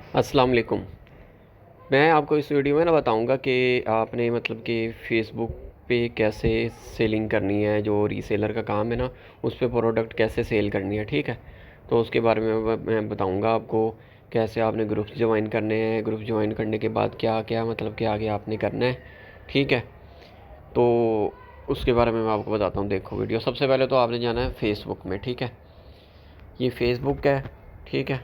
अस्सलाम वालेकुम। मैं आपको इस वीडियो में ना बताऊंगा कि आपने मतलब कि फ़ेसबुक पे कैसे सेलिंग करनी है, जो रीसेलर का काम है ना, उस पे प्रोडक्ट कैसे सेल करनी है, ठीक है। तो उसके बारे में मैं बताऊंगा आपको कैसे आपने ग्रुप्स ज्वाइन करने हैं, ग्रुप ज्वाइन करने के बाद क्या क्या मतलब कि आगे आपने करना है, ठीक है। तो उसके बारे में मैं आपको बताता हूँ। देखो वीडियो, सबसे पहले तो आपने जाना है फेसबुक में, ठीक है। ये फेसबुक है, ठीक है।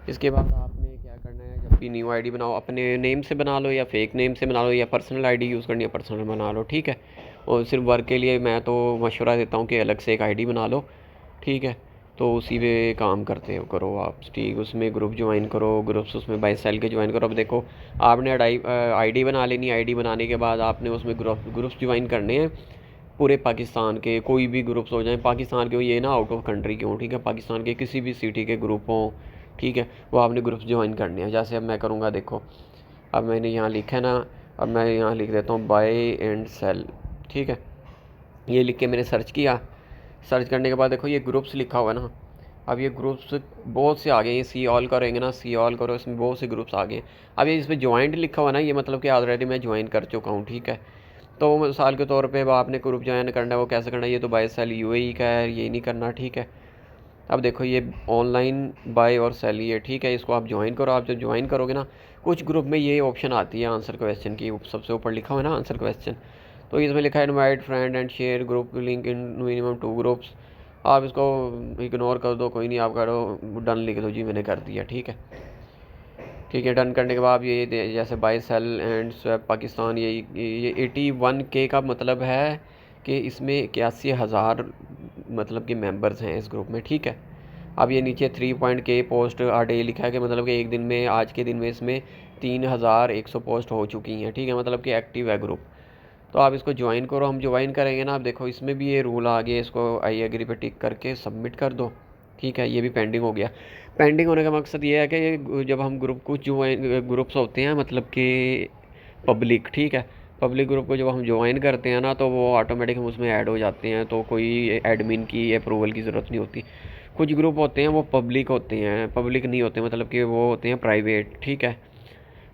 इसके बाद आपने क्या करना है, जब भी न्यू आईडी बनाओ अपने नेम से बना लो या फेक नेम से बना लो, या पर्सनल आईडी यूज़ करनी है पर्सनल बना लो, ठीक है। और सिर्फ वर्क के लिए मैं तो मशवरा देता हूँ कि अलग से एक आईडी बना लो, ठीक है। तो उसी पे काम करते हो करो आप, ठीक। उसमें ग्रुप ज्वाइन करो, ग्रुप्स उसमें बाई सेल के ज्वाइन करो। अब देखो, आपने आईडी बना लेनी। आईडी बनाने के बाद आपने उसमें ग्रुप्स ज्वाइन करने हैं पूरे पाकिस्तान के, कोई भी ग्रुप्स हो जाए पाकिस्तान के हो, ये ना आउट ऑफ कंट्री के हो, ठीक है। पाकिस्तान के किसी भी सिटी के ग्रुप हों, ठीक है, वो आपने ग्रुप्स ज्वाइन करने हैं। जैसे अब मैं करूँगा, देखो अब मैंने यहाँ लिखा है ना, अब मैं यहाँ लिख देता हूँ बाय एंड सेल, ठीक है। ये लिख के मैंने सर्च किया। सर्च करने के बाद देखो ये ग्रुप्स लिखा हुआ है ना। अब ये ग्रुप्स बहुत से आ गए, ये सी ऑल करेंगे ना, सी ऑल करो, इसमें बहुत से ग्रुप्स आ गए। अब ये इसमें ज्वाइंट लिखा हुआ ना, ये मतलब कि ऑलरेडी मैं ज्वाइन कर चुका हूँ, ठीक है। तो मिसाल के तौर पे अब आपने ग्रुप ज्वाइन करना है, वो कैसे करना है, ये तो बाय सेल यूएई का है, ये नहीं करना, ठीक है। अब देखो ये ऑनलाइन बाय और सेल, ये ठीक है, इसको आप ज्वाइन करो। आप जब ज्वाइन करोगे ना, कुछ ग्रुप में ये ऑप्शन आती है आंसर क्वेश्चन की, सबसे ऊपर लिखा हुआ है ना आंसर क्वेश्चन। तो इसमें लिखा है invite friend and share group link in minimum 2 groups. आप इसको इग्नोर कर दो, कोई नहीं, आप करो डन, लिख दो जी मैंने कर दिया, ठीक है। ठीक है, डन करने के बाद ये जैसे buy sell and swap Pakistan, ये 81K का मतलब है कि इसमें 81,000 मतलब कि मेंबर्स हैं इस ग्रुप में, ठीक है। अब ये नीचे 3 K पोस्ट आ डे लिखा है कि मतलब कि एक दिन में, आज के दिन में इसमें 3,100 पोस्ट हो चुकी हैं, ठीक है, मतलब कि एक्टिव है ग्रुप। तो आप इसको ज्वाइन करो। हम ज्वाइन करेंगे ना, आप देखो इसमें भी ये रूल आ गया, इसको आई एग्री पे टिक करके सबमिट कर दो, ठीक है। ये भी पेंडिंग हो गया। पेंडिंग होने का मकसद ये है कि जब हम ग्रुप को ज्वाइन, ग्रुप्स होते हैं मतलब कि पब्लिक, ठीक है, पब्लिक ग्रुप को जब हम ज्वाइन करते हैं ना, तो वो ऑटोमेटिक हम उसमें ऐड हो जाते हैं, तो कोई एडमिन की अप्रूवल की ज़रूरत नहीं होती। कुछ ग्रुप होते हैं वो पब्लिक होते हैं, पब्लिक नहीं होते, मतलब कि वो होते हैं प्राइवेट, ठीक है।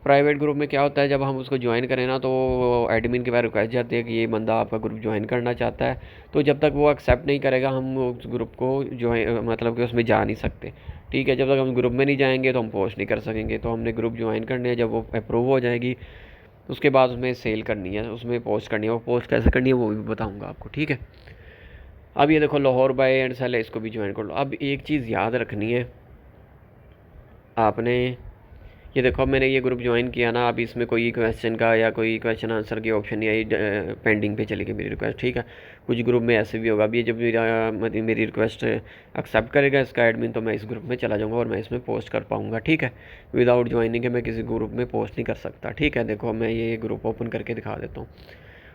प्राइवेट ग्रुप में क्या होता है, जब हम उसको ज्वाइन करें ना, तो एडमिन के पास रिक्वेस्ट जाती है कि ये बंदा आपका ग्रुप ज्वाइन करना चाहता है। तो जब तक वो एक्सेप्ट नहीं करेगा, हम उस ग्रुप को ज्वाइन मतलब कि उसमें जा नहीं सकते, ठीक है। जब तक हम ग्रुप में नहीं जाएंगे तो हम पोस्ट नहीं कर सकेंगे। तो हमने ग्रुप ज्वाइन करने हैं, जब वो अप्रूव हो जाएगी उसके बाद उसमें सेल करनी है, उसमें पोस्ट करनी है। वो पोस्ट कैसे करनी है वो भी बताऊँगा आपको, ठीक है। अब ये देखो लाहौर बाय एंड सेल है, इसको भी ज्वाइन कर लो। अब एक चीज़ याद रखनी है आपने, ये देखो मैंने ये ग्रुप ज्वाइन किया ना, अब इसमें कोई क्वेश्चन का या कोई क्वेश्चन आंसर की ऑप्शन नहीं आई, पेंडिंग पे चली गई मेरी रिक्वेस्ट, ठीक है। कुछ ग्रुप में ऐसे भी होगा। अब ये जब मेरी रिक्वेस्ट एक्सेप्ट करेगा इसका एडमिन, तो मैं इस ग्रुप में चला जाऊँगा और मैं इसमें पोस्ट कर पाऊँगा, ठीक है। विदाउट ज्वाइनिंग के मैं किसी ग्रुप में पोस्ट नहीं कर सकता, ठीक है। देखो मैं ये ग्रुप ओपन करके दिखा देता हूँ।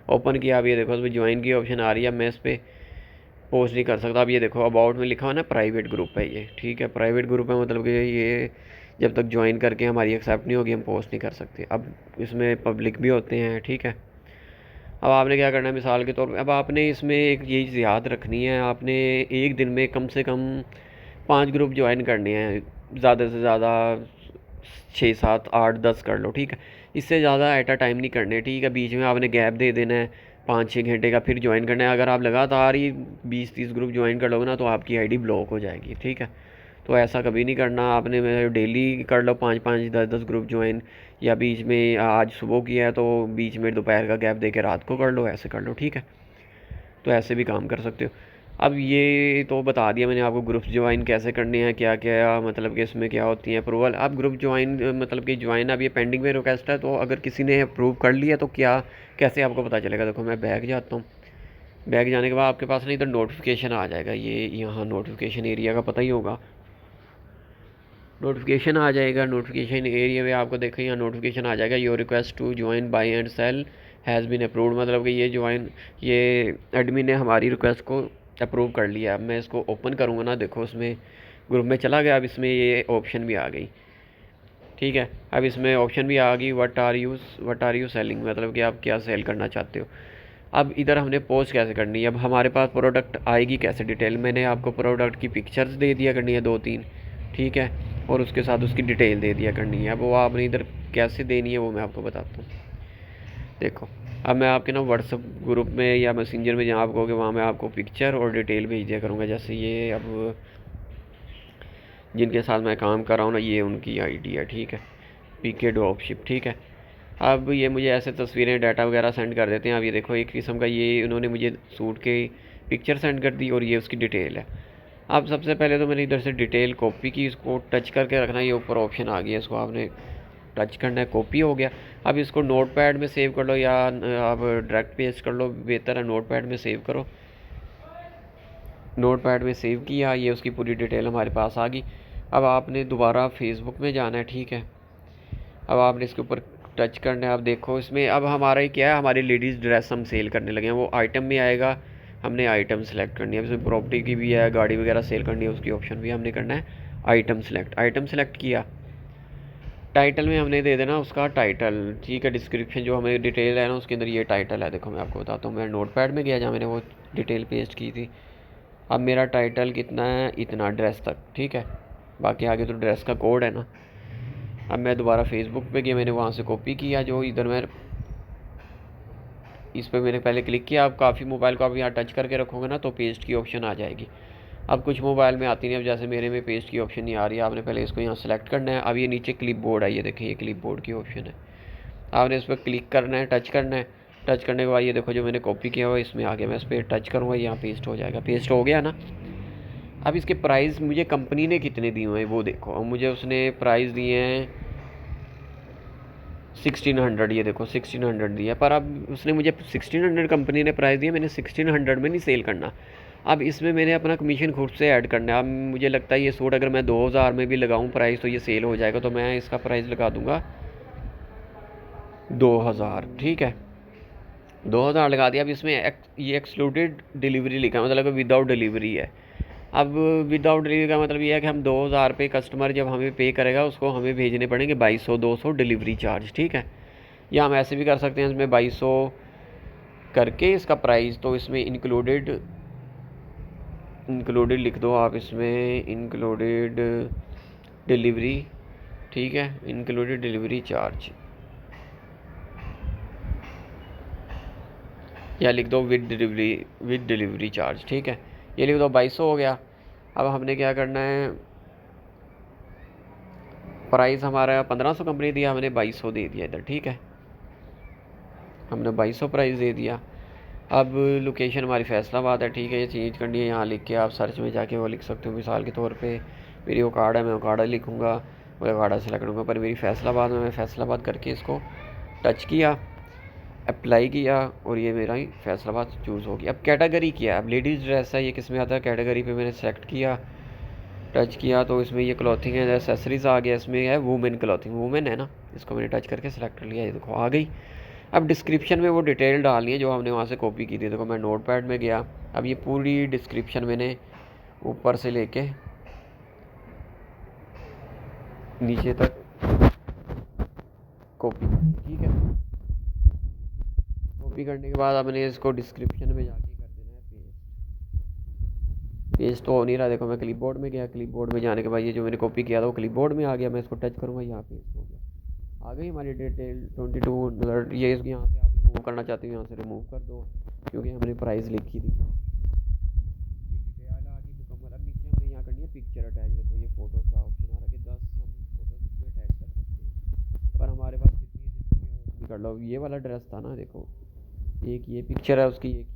ओपन किया, अब ये देखो इसमें ज्वाइन की ऑप्शन आ रही है, मैं इस पर पोस्ट नहीं कर सकता। अब ये देखो अबाउट में लिखा हुआ ना प्राइवेट ग्रुप है ये, ठीक है। प्राइवेट ग्रुप है, मतलब कि ये जब तक ज्वाइन करके हमारी एक्सेप्ट नहीं होगी हम पोस्ट नहीं कर सकते। अब इसमें पब्लिक भी होते हैं, ठीक है। अब आपने क्या करना है, मिसाल के तौर पर अब आपने इसमें एक ये चीज़ याद रखनी है, आपने एक दिन में कम से कम 5 ग्रुप ज्वाइन करने हैं, ज़्यादा से ज़्यादा 6 7 8 10 कर लो, ठीक है। इससे ज़्यादा एट अ टाइम नहीं करने, ठीक है। बीच में आपने गैप दे देना है 5 6 घंटे का, फिर ज्वाइन करना है। अगर आप लगातार ही 20 30 ग्रुप ज्वाइन कर लोगे ना, तो आपकी आईडी ब्लॉक हो जाएगी, ठीक है। तो ऐसा कभी नहीं करना आपने। डेली कर लो 5 5 10 10 ग्रुप ज्वाइन, या बीच में आज सुबह किया है तो बीच में दोपहर का गैप दे के रात को कर लो, ऐसे कर लो, ठीक है। तो ऐसे भी काम कर सकते हो। अब ये तो बता दिया मैंने आपको ग्रुप्स ज्वाइन कैसे करने हैं, क्या क्या मतलब कि इसमें क्या होती है अप्रूवल। अब ग्रुप ज्वाइन मतलब कि ज्वाइन, अब ये पेंडिंग में रिक्वेस्ट है, तो अगर किसी ने अप्रूव कर लिया तो क्या कैसे आपको पता चलेगा। देखो मैं बैक जाता हूँ। बैक जाने के बाद आपके पास नहीं तो नोटिफिकेशन आ जाएगा, ये यहाँ नोटिफिकेशन एरिया का पता ही होगा, नोटिफिकेशन आ जाएगा। नोटिफिकेशन एरिया में आपको देखो यहाँ नोटिफिकेशन आ जाएगा, your request to join buy and sell has been approved, मतलब कि ये एडमिन ने हमारी रिक्वेस्ट को अप्रूव कर लिया। अब मैं इसको ओपन करूँगा ना, देखो उसमें ग्रुप में चला गया। अब इसमें ये ऑप्शन भी आ गई, ठीक है। अब इसमें ऑप्शन भी आ गई, वट आर यू सेलिंग, मतलब कि आप क्या सेल करना चाहते हो। अब इधर हमने पोस्ट कैसे करनी है, अब हमारे पास प्रोडक्ट आएगी कैसे डिटेल, मैंने आपको प्रोडक्ट की पिक्चर्स दे दिया करनी है 2 3, ठीक है। और उसके साथ उसकी डिटेल दे दिया करनी है। अब वो आपने इधर कैसे देनी है वो मैं आपको बताता हूँ। देखो, अब मैं आपके ना व्हाट्सअप ग्रुप में या मैसेंजर में जहाँ आप कहोगे वहाँ मैं आपको पिक्चर और डिटेल भेज दिया करूँगा। जैसे ये अब जिनके साथ मैं काम कर रहा हूँ ना, ये उनकी आईडी है, ठीक है, पीके ड्रॉपशिप, ठीक है। अब ये मुझे ऐसे तस्वीरें डाटा वगैरह सेंड कर देते हैं। अब ये देखो एक किस्म का ये उन्होंने मुझे सूट के पिक्चर सेंड कर दी और ये उसकी डिटेल है। अब सबसे पहले तो मैंने इधर से डिटेल कॉपी की, इसको टच करके रखना, ये ऊपर ऑप्शन आ गया, इसको आपने टच करना है, कॉपी हो गया। अब इसको नोट पैड में सेव कर लो या आप डायरेक्ट पेस्ट कर लो, बेहतर है नोट पैड में सेव करो। नोट पैड में सेव किया, ये उसकी पूरी डिटेल हमारे पास आ गई। अब आपने दोबारा फेसबुक में जाना है, ठीक है। अब आपने इसके ऊपर टच करना है। अब देखो इसमें अब हमारा ही क्या है, हमारी लेडीज़ ड्रेस हम सेल करने लगे हैं, वो आइटम में आएगा, हमने आइटम सेलेक्ट करनी है। इसमें प्रॉपर्टी की भी है, गाड़ी वगैरह सेल करनी है, उसकी ऑप्शन भी हमने करना है आइटम सेलेक्ट। आइटम सेलेक्ट किया, टाइटल में हमने दे देना उसका टाइटल, ठीक है। डिस्क्रिप्शन जो हमें डिटेल है ना उसके अंदर ये टाइटल है। देखो मैं आपको बताता हूँ, मैं नोट पैड में गया जहाँ मैंने वो डिटेल पेस्ट की थी। अब मेरा टाइटल कितना है, इतना, ड्रेस तक, ठीक है। बाकी आगे तो ड्रेस का कोड है ना। अब मैं दोबारा फेसबुक पे गया, मैंने वहाँ से कॉपी किया, जो इधर मैं इस पर मैंने पहले क्लिक किया। अब काफ़ी मोबाइल को आप यहाँ टच करके रखोगे ना तो पेस्ट की ऑप्शन आ जाएगी। अब कुछ मोबाइल में आती नहीं, अब जैसे मेरे में पेस्ट की ऑप्शन नहीं आ रही है, आपने पहले इसको यहाँ सेलेक्ट करना है। अब ये नीचे क्लिप बोर्ड है, ये देखिए ये क्लिप बोर्ड की ऑप्शन है, आपने इस पर क्लिक करना है, टच करना है। टच करने के बाद ये देखो जो मैंने कॉपी किया हुआ इसमें आ गया, मैं इस पर टच करूँगा, यहाँ पेस्ट हो जाएगा। पेस्ट हो गया ना। अब इसके प्राइस मुझे कंपनी ने कितने दिए हुए हैं वो देखो। अब मुझे उसने प्राइस दिए हैं 1600, ये देखो 1600 दिया, पर अब उसने मुझे 1600 कंपनी ने प्राइस दिया, मैंने 1600 में नहीं सेल करना। अब इसमें मैंने अपना कमीशन खुद से ऐड करना है। अब मुझे लगता है ये सूट अगर मैं 2000 में भी लगाऊं प्राइस तो ये सेल हो जाएगा, तो मैं इसका प्राइस लगा दूंगा 2000, ठीक है। 2000 लगा दिया। अब इसमें ये एक्सक्लूडेड डिलीवरी लिखा है, मतलब विदाउट डिलीवरी है। अब विदाउट डिलीवरी का मतलब ये है कि हम 2000 पे कस्टमर जब हमें पे करेगा उसको हमें भेजने पड़ेंगे 2200 200 डिलीवरी चार्ज, ठीक है। या हम ऐसे भी कर सकते हैं, इसमें 2200 करके इसका प्राइस, तो इसमें इंक्लूडेड लिख दो आप, इसमें इंक्लूडेड डिलीवरी, ठीक है, इंक्लूडेड डिलीवरी चार्ज, या लिख दो विद डिलीवरी चार्ज, ठीक है। ये लिख दो, 2200 हो गया। अब हमने क्या करना है, प्राइस हमारा 1500 कंपनी दिया, हमने 2200 दे दिया इधर, ठीक है। हमने 2200 प्राइस दे दिया। अब लोकेशन हमारी फैसलाबाद है, ठीक है। ये चेंज करनी है, यहाँ लिख के आप सर्च में जाके वो लिख सकते हो। मिसाल के तौर पे मेरी ओकाड़ा है, मैं ओकाड़ा लिखूँगा, मैं ओकाड़ा सेलेक्ट करूँगा, पर मेरी फैसलाबाद में, मैं फैसलाबाद करके इसको टच किया, अप्लाई किया और ये मेरा ही फैसलाबाद चूज़ हो गया। अब कैटेगरी किया, अब लेडीज़ ड्रेस है, ये किस में आता है, कैटेगरी पे मैंने सेलेक्ट किया, टच किया तो इसमें ये क्लॉथिंग है, एसेसरीज आ गया, इसमें है वुमेन क्लॉथिंग, वुमेन है ना, इसको मैंने टच करके सेलेक्ट कर लिया, ये देखो आ गई। अब डिस्क्रिप्शन में वो डिटेल डालनी है जो हमने वहाँ से कॉपी की थी। देखो मैं नोट पैड में गया, अब ये पूरी डिस्क्रिप्शन मैंने ऊपर से लेके नीचे तक कॉपी, ठीक है। कॉपी करने के बाद हमने इसको डिस्क्रिप्शन में जाके कर देना है पेस्ट। पेस्ट तो हो नहीं रहा, देखो मैं क्लिप बोर्ड में गया, क्लिप बोर्ड में जाने के बाद ये जो मैंने कॉपी किया था वो क्लिप बोर्ड में आ गया, मैं इसको टच करूँगा, यहाँ पेस्ट हो गया, आ गई हमारी डिटेल 22। ये इसको यहाँ से आप रिमूव करना चाहते हो, यहाँ से रिमूव कर दो, क्योंकि हमने प्राइस लिखी थी। डिटेल आ गई मुकम्मल। अब नीचे हमने यहाँ करनी है पिक्चर अटैच। देखो ये फोटोज़ का ऑप्शन आ रहा है कि 10 हम फोटोज़ इसमें अटैच कर सकते हैं, पर हमारे पास कितनी है, जितनी भी हो उतनी कर लो। ये वाला ड्रेस था ना, देखो एक ये पिक्चर है उसकी, एक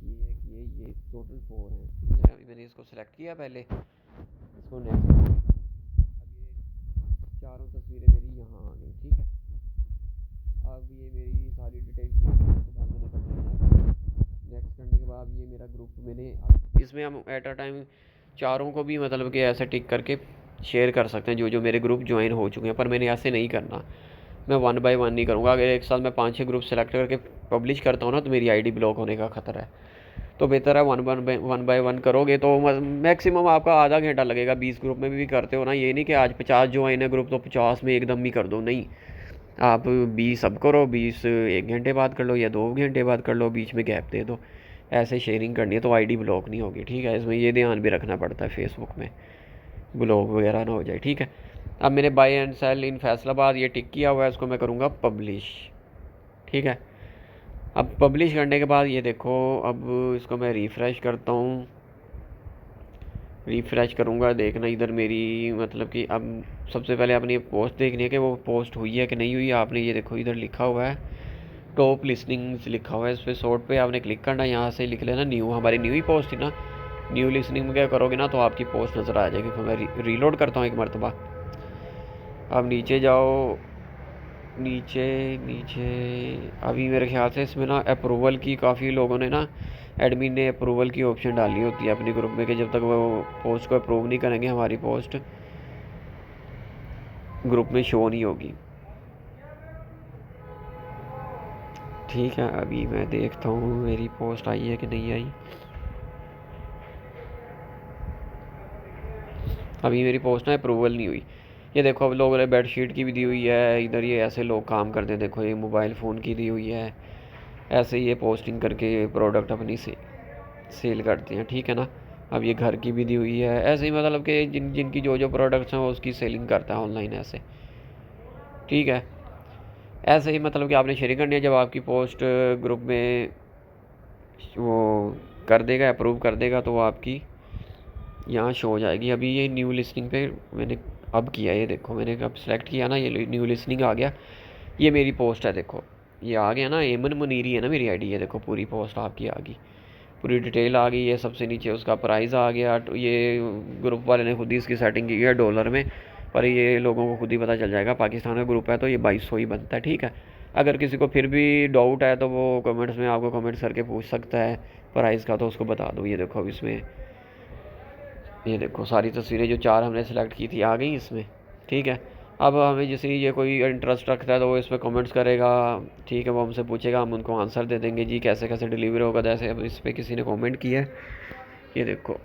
ये टोटल 4 है। अभी मैंने इसको सेलेक्ट किया पहले, इसको नेक्स्ट। अब ये चारों तस्वीरें मेरी यहाँ आ गई, ठीक है। अब ये मेरी सारी डिटेल करने के बाद मैंने करना है नेक्स्ट करने के बाद ये मेरा ग्रुप मैंने, अब इसमें हम एट अ टाइम चारों को भी मतलब कि ऐसे टिक करके शेयर कर सकते हैं जो जो मेरे ग्रुप ज्वाइन हो चुके हैं, पर मैंने ऐसे नहीं करना, मैं 1 बाय 1 नहीं करूँगा। अगर एक साथ मैं 5-6 ग्रुप सेलेक्ट करके पब्लिश करता हूँ ना तो मेरी आईडी ब्लॉक होने का ख़तरा है। तो बेहतर है 1 बाय 1 करोगे तो मैक्सिमम आपका आधा घंटा लगेगा। 20 ग्रुप में भी करते हो ना, ये नहीं कि आज 50 ज्वाइन है ग्रुप तो 50 में एकदम ही कर दो, नहीं। आप 20 अब करो, 20 1 घंटे बाद कर लो या 2 घंटे बाद कर लो, बीच में गैप दे दो, ऐसे शेयरिंग करनी है तो आईडी ब्लॉक नहीं होगी, ठीक है। इसमें ये ध्यान भी रखना पड़ता है फेसबुक में ब्लॉक वगैरह ना हो जाए, ठीक है। अब मैंने बाय एंड सेल इन फैसलाबाद ये टिक किया हुआ है, इसको मैं करूँगा पब्लिश। ठीक है, अब पब्लिश करने के बाद ये देखो, अब इसको मैं रिफ़्रेश करता हूँ। रिफ़्रेश करूँगा, देखना इधर मेरी मतलब कि अब सबसे पहले आपने ये पोस्ट देखनी है कि वो पोस्ट हुई है कि नहीं हुई। आपने ये देखो इधर लिखा हुआ है टॉप लिसनिंग्स लिखा हुआ है, इस पर शॉर्ट पे आपने क्लिक करना है। यहाँ से लिख लेना न्यू, हमारी न्यू ही पोस्ट थी ना। न्यू लिसनिंग में क्या करोगे ना तो आपकी पोस्ट नज़र आ जाएगी। तो मैं रीलोड करता हूँ एक मरतबा। अब नीचे जाओ, नीचे नीचे अभी मेरे ख्याल से इसमें ना अप्रूवल की काफ़ी लोगों ने ना, एडमिन ने अप्रूवल की ऑप्शन डाली होती है अपने ग्रुप में कि जब तक वो पोस्ट को अप्रूव नहीं करेंगे हमारी पोस्ट ग्रुप में शो नहीं होगी। ठीक है, अभी मैं देखता हूँ मेरी पोस्ट आई है कि नहीं आई। अभी मेरी पोस्ट ना अप्रूवल नहीं हुई। ये देखो अब लोगों ने बेडशीट की भी दी हुई है इधर, ये ऐसे लोग काम करते हैं। देखो ये मोबाइल फ़ोन की दी हुई है, ऐसे ये पोस्टिंग करके प्रोडक्ट अपनी सेल करते हैं। ठीक है ना, अब ये घर की भी दी हुई है, ऐसे ही मतलब कि जिनकी जो प्रोडक्ट्स हैं वो उसकी सेलिंग करता है ऑनलाइन ऐसे। ठीक है, ऐसे ही मतलब कि आपने शेयरिंग करनी है। जब आपकी पोस्ट ग्रुप में वो कर देगा, अप्रूव कर देगा, तो वो आपकी यहाँ शो हो जाएगी। अभी ये न्यू लिस्टिंग पे मैंने अब किया, ये देखो मैंने अब सेलेक्ट किया ना, ये न्यू लिस्टिंग आ गया। ये मेरी पोस्ट है, देखो ये आ गया ना, एमन मुनीरी है ना मेरी आईडी। ये देखो पूरी पोस्ट आपकी आ गई, पूरी डिटेल आ गई है। सबसे नीचे उसका प्राइस आ गया। तो ये ग्रुप वाले ने खुद ही इसकी सेटिंग की है डॉलर में, पर ये लोगों को खुद ही पता चल जाएगा। पाकिस्तान का ग्रुप है तो ये 2200 ही बनता है। ठीक है, अगर किसी को फिर भी डाउट है तो वो कमेंट्स में आपको कमेंट्स करके पूछ सकता है प्राइस का, तो उसको बता दो। ये देखो अब इसमें ये देखो सारी तस्वीरें जो 4 हमने सेलेक्ट की थी आ गई इसमें। ठीक है, अब हमें जैसे ये कोई इंटरेस्ट रखता है तो वो इस पर कमेंट्स करेगा। ठीक है, वो हमसे पूछेगा, हम उनको आंसर दे देंगे जी कैसे कैसे डिलीवर होगा। जैसे अब इस पर किसी ने कमेंट किया है, ये देखो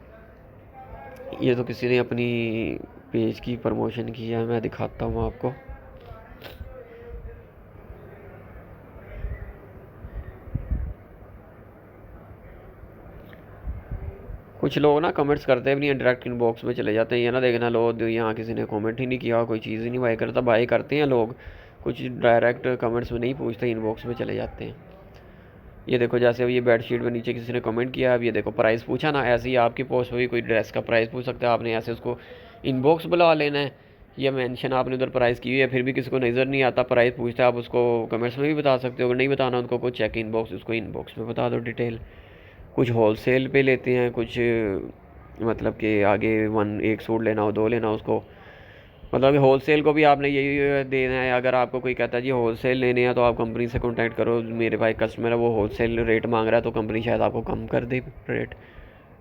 ये तो किसी ने अपनी पेज की प्रमोशन की है। मैं दिखाता हूँ आपको। कुछ लोग ना कमेंट्स करते भी नहीं, डायरेक्ट इनबॉक्स में चले जाते हैं। ये ना देखना लोग यहाँ किसी ने कमेंट ही नहीं किया, कोई चीज़ ही नहीं बाय करता। बाय करते हैं लोग, कुछ डायरेक्ट कमेंट्स में नहीं पूछते, इनबॉक्स में चले जाते हैं। ये देखो जैसे अब ये बेडशीट में नीचे किसी ने कमेंट किया, अब ये देखो प्राइस पूछा ना, ऐसे ही आपकी पोस्ट हुई कोई ड्रेस का प्राइस पूछ सकता है। आपने ऐसे उसको इनबॉक्स बुला लेना है, या मेंशन आपने उधर प्राइस की हुई है, फिर भी किसी को नज़र नहीं आता प्राइस पूछता है, आप उसको कमेंट्स में भी बता सकते हो। अगर नहीं बताना उनको को चेक इनबॉक्स, उसको इनबॉक्स में बता दो डिटेल। कुछ होलसेल पे लेते हैं, कुछ मतलब कि आगे एक सूट लेना हो, 2 लेना हो उसको, मतलब होलसेल को भी आपने यही देना है। अगर आपको कोई कहता है जी होलसेल लेने हैं तो आप कंपनी से कांटेक्ट करो, मेरे पास कस्टमर है वो होलसेल रेट मांग रहा है, तो कंपनी शायद आपको कम कर दे रेट।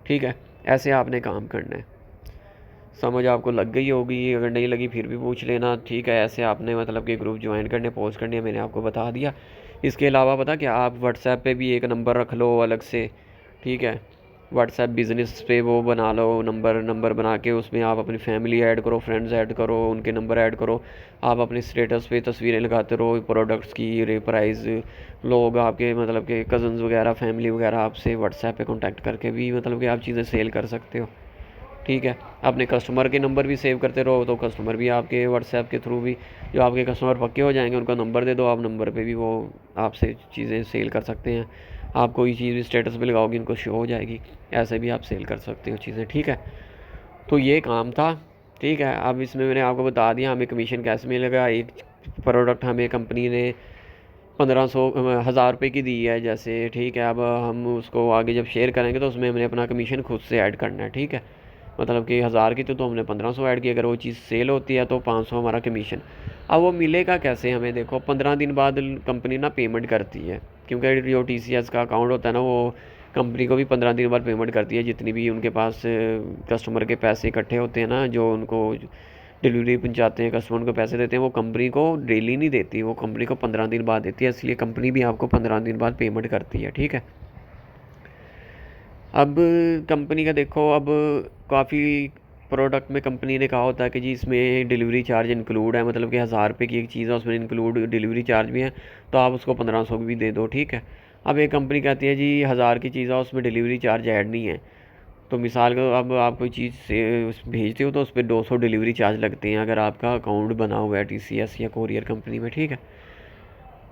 ठीक है, ऐसे आपने काम करना है। समझ आपको लग गई होगी, अगर नहीं लगी फिर भी पूछ लेना। ठीक है, ऐसे आपने मतलब कि ग्रुप ज्वाइन करने, पोस्ट करनी है, मैंने आपको बता दिया। इसके अलावा पता क्या, आप व्हाट्सएप पे भी एक नंबर रख लो अलग से। ठीक है, व्हाट्सएप बिज़नेस पे वो बना लो नंबर बना के, उसमें आप अपनी फैमिली ऐड करो, फ्रेंड्स ऐड करो, उनके नंबर ऐड करो। आप अपने स्टेटस पे तस्वीरें लगाते रहो प्रोडक्ट्स की, रे प्राइस। लोग आपके मतलब के कज़न्स वगैरह, फैमिली वगैरह आपसे व्हाट्सएप पे कांटेक्ट करके भी मतलब कि आप चीज़ें सेल कर सकते हो। ठीक है, अपने कस्टमर के नंबर भी सेव करते रहो, तो कस्टमर भी आपके व्हाट्सएप के थ्रू भी, जो आपके कस्टमर पक्के हो जाएंगे उनका नंबर दे दो आप, नंबर पे भी वो आपसे चीज़ें सेल कर सकते हैं। आप कोई चीज़ भी स्टेटस पे लगाओगे उनको शो हो जाएगी, ऐसे भी आप सेल कर सकते हो चीज़ें। ठीक है, तो ये काम था। ठीक है, अब इसमें मैंने आपको बता दिया हमें कमीशन कैसे मिलेगा। एक प्रोडक्ट हमें कंपनी ने 1500 1000 रुपये की दी है जैसे। ठीक है, अब हम उसको आगे जब शेयर करेंगे तो उसमें हमने अपना कमीशन खुद से ऐड करना है। ठीक है, मतलब कि 1000 की तो हमने 1500 ऐड की, अगर वो चीज़ सेल होती है तो 500 हमारा कमीशन। अब वो मिलेगा कैसे हमें, देखो 15 दिन बाद कंपनी ना पेमेंट करती है, क्योंकि जो TCS का अकाउंट होता है ना वो कंपनी को भी 15 दिन बाद पेमेंट करती है। जितनी भी उनके पास कस्टमर के पैसे इकट्ठे होते हैं ना, जो उनको डिलीवरी पहुंचाते हैं, कस्टमर को पैसे देते हैं, वो कंपनी को डेली नहीं देती, वो कंपनी को 15 दिन बाद देती है। इसलिए कंपनी भी आपको 15 दिन बाद पेमेंट करती है। ठीक है, अब कंपनी का देखो, अब काफ़ी प्रोडक्ट में कंपनी ने कहा होता है कि जी इसमें डिलीवरी चार्ज इंक्लूड है, मतलब कि 1000 रुपये की एक चीज़ है उसमें इंक्लूड डिलीवरी चार्ज भी है, तो आप उसको 1500 भी दे दो। ठीक है, अब एक कंपनी कहती है जी 1000 की चीज़ है उसमें डिलीवरी चार्ज ऐड नहीं है, तो मिसाल को अब आप कोई चीज़ से भेजते हो तो उस पर 200 डिलीवरी चार्ज लगते हैं अगर आपका अकाउंट बना हुआ है TCS या कोरियर कंपनी में, ठीक है।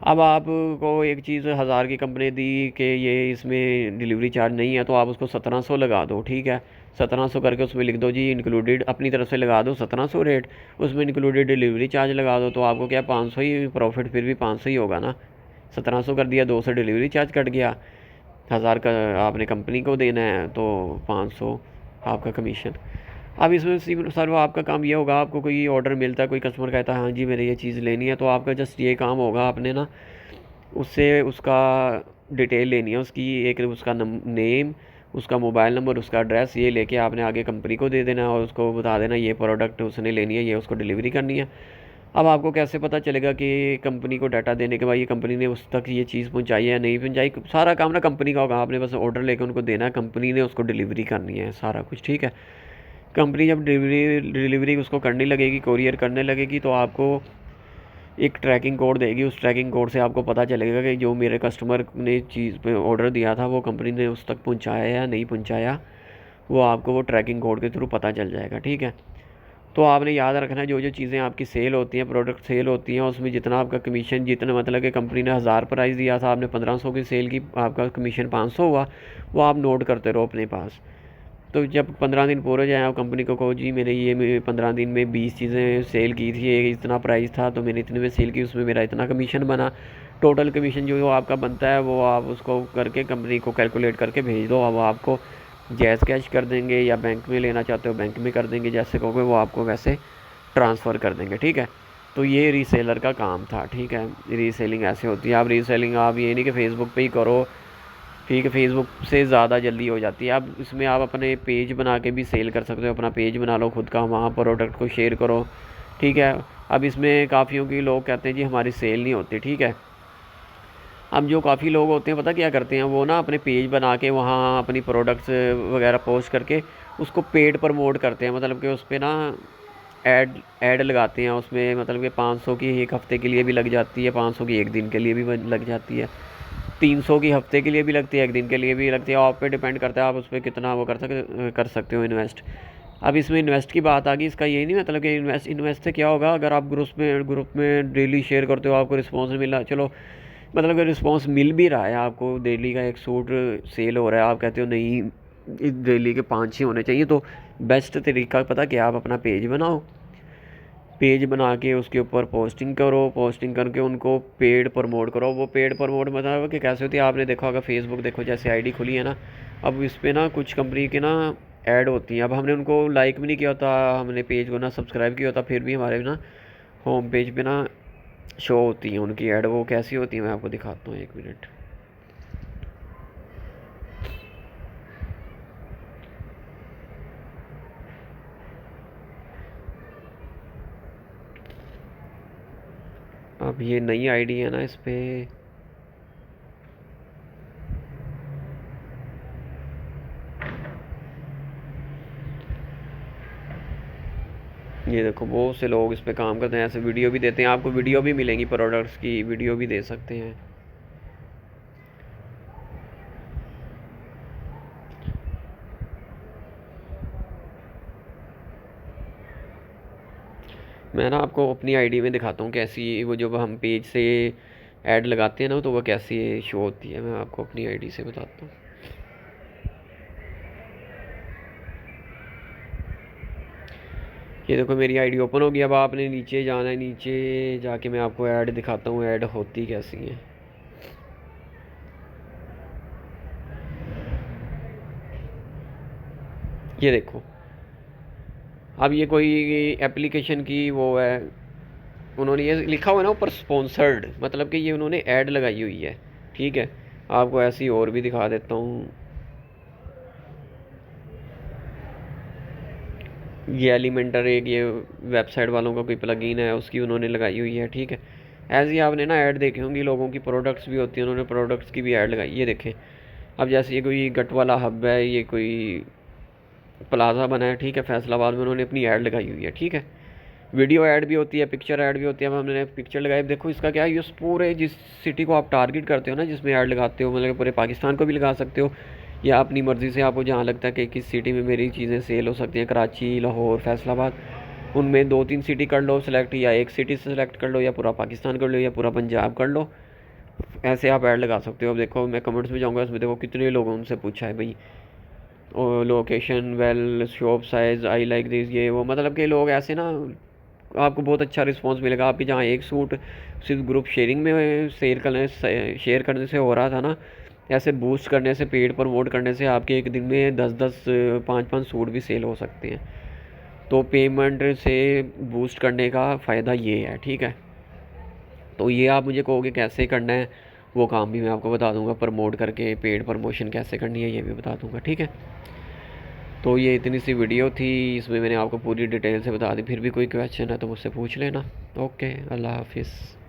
अब आपको एक चीज़ 1000 की कंपनी दी कि ये इसमें डिलीवरी चार्ज नहीं है, तो आप उसको 1700 लगा दो, ठीक है। 1700 करके उसमें लिख दो जी इंक्लूडेड, अपनी तरफ से लगा दो 1700 रेट, उसमें इंक्लूडेड डिलीवरी चार्ज लगा दो, तो आपको क्या 500 ही प्रॉफिट, फिर भी 500 ही होगा ना। 1700 कर दिया, 200 डिलीवरी चार्ज कट गया, 1000 का आपने कंपनी को देना है, तो 500 आपका कमीशन। अब इसमें सर वो आपका काम ये होगा, आपको कोई ऑर्डर मिलता है, कोई कस्टमर कहता है हाँ जी मेरे ये चीज़ लेनी है, तो आपका जस्ट ये काम होगा, आपने ना उससे उसका डिटेल लेनी है उसकी, एक उसका नेम, उसका मोबाइल नंबर, उसका एड्रेस, ये लेके आपने आगे कंपनी को दे देना है और उसको बता देना ये प्रोडक्ट उसने लेनी है, ये उसको डिलीवरी करनी है। अब आपको कैसे पता चलेगा कि कंपनी को डाटा देने के बाद ये कंपनी ने उस तक ये चीज़ पहुंचाई है नहीं पहुंचाई? सारा काम ना कंपनी का होगा, आपने बस ऑर्डर लेकर उनको देना है, कंपनी ने उसको डिलीवरी करनी है सारा कुछ, ठीक है। कंपनी जब डिलीवरी उसको करने लगेगी, कोरियर करने लगेगी, तो आपको एक ट्रैकिंग कोड देगी, उस ट्रैकिंग कोड से आपको पता चलेगा कि जो मेरे कस्टमर ने चीज़ पे ऑर्डर दिया था वो कंपनी ने उस तक पहुंचाया या नहीं पहुंचाया, वो आपको वो ट्रैकिंग कोड के थ्रू पता चल जाएगा, ठीक है। तो आपने याद रखना है जो जो चीज़ें आपकी सेल होती हैं, प्रोडक्ट सेल होती हैं, उसमें जितना आपका कमीशन, जितना मतलब कि कंपनी ने 1000 प्राइस दिया था, आपने 1500 की सेल की, आपका कमीशन 500 हुआ, वो आप नोट करते रहो अपने पास। तो जब 15 दिन पूरे जाए, आप कंपनी को कहो जी मेरे ये 15 दिन में 20 चीज़ें सेल की थी, ये इतना प्राइस था, तो मैंने इतने में सेल की, उसमें मेरा इतना कमीशन बना। टोटल कमीशन जो आपका बनता है वो आप उसको करके कंपनी को कैलकुलेट करके भेज दो। अब आपको जैज़ कैश कर देंगे या बैंक में लेना चाहते हो बैंक में कर देंगे, जैसे कहोगे वो आपको वैसे ट्रांसफ़र कर देंगे, ठीक है। तो ये रीसेलर का काम था, ठीक है। रीसेलिंग ऐसे होती है। आप रीसेलिंग आप ये नहीं कि फ़ेसबुक पे ही करो, ठीक है, फेसबुक से ज़्यादा जल्दी हो जाती है। अब इसमें आप अपने पेज बना के भी सेल कर सकते हो, अपना पेज बना लो खुद का, वहाँ प्रोडक्ट को शेयर करो, ठीक है। अब इसमें काफ़ियों की लोग कहते हैं जी हमारी सेल नहीं होती, ठीक है। अब जो काफ़ी लोग होते हैं पता क्या करते हैं, वो ना अपने पेज बना के वहाँ अपनी प्रोडक्ट्स वगैरह पोस्ट करके उसको पेड प्रमोट करते हैं, मतलब कि उस पर ना ऐड ऐड लगाते हैं उसमें, मतलब कि 500 की एक हफ़्ते के लिए भी लग जाती है, 500 की एक दिन के लिए भी लग जाती है, 300 की हफ्ते के लिए भी लगती है, एक दिन के लिए भी लगती है। आप पे डिपेंड करता है आप उस पर कितना वो कर सकते हो इन्वेस्ट। अब इसमें इन्वेस्ट की बात आ गई, इसका यही नहीं मतलब कि इन्वेस्ट से क्या होगा, अगर आप ग्रुप में डेली शेयर करते हो, आपको रिस्पॉन्स मिला, चलो मतलब कि रिस्पॉन्स मिल भी रहा है आपको, डेली का एक सूट सेल हो रहा है, आप कहते हो नहीं डेली के 5-6 होने चाहिए, तो बेस्ट तरीका पता क्या, आप अपना पेज बनाओ, पेज बना के उसके ऊपर पोस्टिंग करो, पोस्टिंग करके उनको पेड प्रमोट करो। वो पेड प्रमोट मतलब कि कैसे होती है, आपने देखा होगा फेसबुक, देखो जैसे आईडी खुली है ना, अब इस पर ना कुछ कंपनी के ना ऐड होती हैं। अब हमने उनको लाइक भी नहीं किया होता, हमने पेज को ना सब्सक्राइब किया होता, फिर भी हमारे ना होम पेज पे ना शो होती हैं उनकी ऐड। वो कैसी होती है मैं आपको दिखाता हूँ, 1 मिनट। अब ये नई आईडी है ना, इस पर ये देखो बहुत से लोग इस पे काम करते हैं, ऐसे वीडियो भी देते हैं, आपको वीडियो भी मिलेंगी, प्रोडक्ट्स की वीडियो भी दे सकते हैं। मैं ना आपको अपनी आईडी में दिखाता हूँ कैसी, वो जब हम पेज से ऐड लगाते हैं ना तो वो कैसी शो होती है, मैं आपको अपनी आईडी से बताता हूँ। ये देखो मेरी आईडी ओपन होगी। अब आपने नीचे जाना है, नीचे जाके मैं आपको ऐड दिखाता हूँ ऐड होती कैसी है। ये देखो, अब ये कोई एप्लीकेशन की वो है, उन्होंने ये लिखा हुआ है ना ऊपर स्पॉन्सर्ड, मतलब कि ये उन्होंने ऐड लगाई हुई है, ठीक है। आपको ऐसी और भी दिखा देता हूँ। ये एलिमेंटर एक ये वेबसाइट वालों का कोई प्लगइन है, उसकी उन्होंने लगाई हुई है, ठीक है। ऐसे ही आपने ना ऐड देखे होंगी, लोगों की प्रोडक्ट्स भी होती हैं, उन्होंने प्रोडक्ट्स की भी ऐड लगाई, ये देखें। अब जैसे ये कोई गट वाला हब है, ये कोई प्लाजा बना है, ठीक है, फैसलाबाद में, उन्होंने अपनी ऐड लगाई हुई है, ठीक है। वीडियो ऐड भी होती है, पिक्चर ऐड भी होती है। अब हमने पिक्चर लगाई, देखो इसका क्या है, पूरे जिस सिटी को आप टारगेट करते हो ना, जिसमें ऐड लगाते हो, मतलब पूरे पाकिस्तान को भी लगा सकते हो या अपनी मर्ज़ी से आपको जहाँ लगता है कि किस सिटी में मेरी चीज़ें सेल हो सकती हैं, कराची, लाहौर, फैसलाबाद, उनमें 2-3 सिटी कर लो सेलेक्ट, या एक सिटी से सेलेक्ट कर लो, या पूरा पाकिस्तान कर लो, या पूरा पंजाब कर लो। ऐसे आप ऐड लगा सकते हो। अब देखो मैं कमेंट्स में जाऊँगा, उसमें देखो कितने लोगों उनसे पूछा है भाई, और location well, shop size, I like this, ये वो, मतलब कि लोग ऐसे ना, आपको बहुत अच्छा रिस्पांस मिलेगा। आपकी जहाँ एक सूट सिर्फ ग्रुप शेयरिंग में शेयर करने से हो रहा था ना, ऐसे बूस्ट करने से, पेड प्रमोट करने से आपके एक दिन में 10-10 5-5 सूट भी सेल हो सकते हैं। तो पेमेंट से बूस्ट करने का फ़ायदा ये है, ठीक है। तो ये आप मुझे कहोगे कैसे करना है, वो काम भी मैं आपको बता दूंगा, प्रमोट करके पेड प्रमोशन कैसे करनी है ये भी बता दूंगा, ठीक है। तो ये इतनी सी वीडियो थी, इसमें मैंने आपको पूरी डिटेल से बता दी। फिर भी कोई क्वेश्चन है तो मुझसे पूछ लेना। ओके, अल्लाह हाफिज़।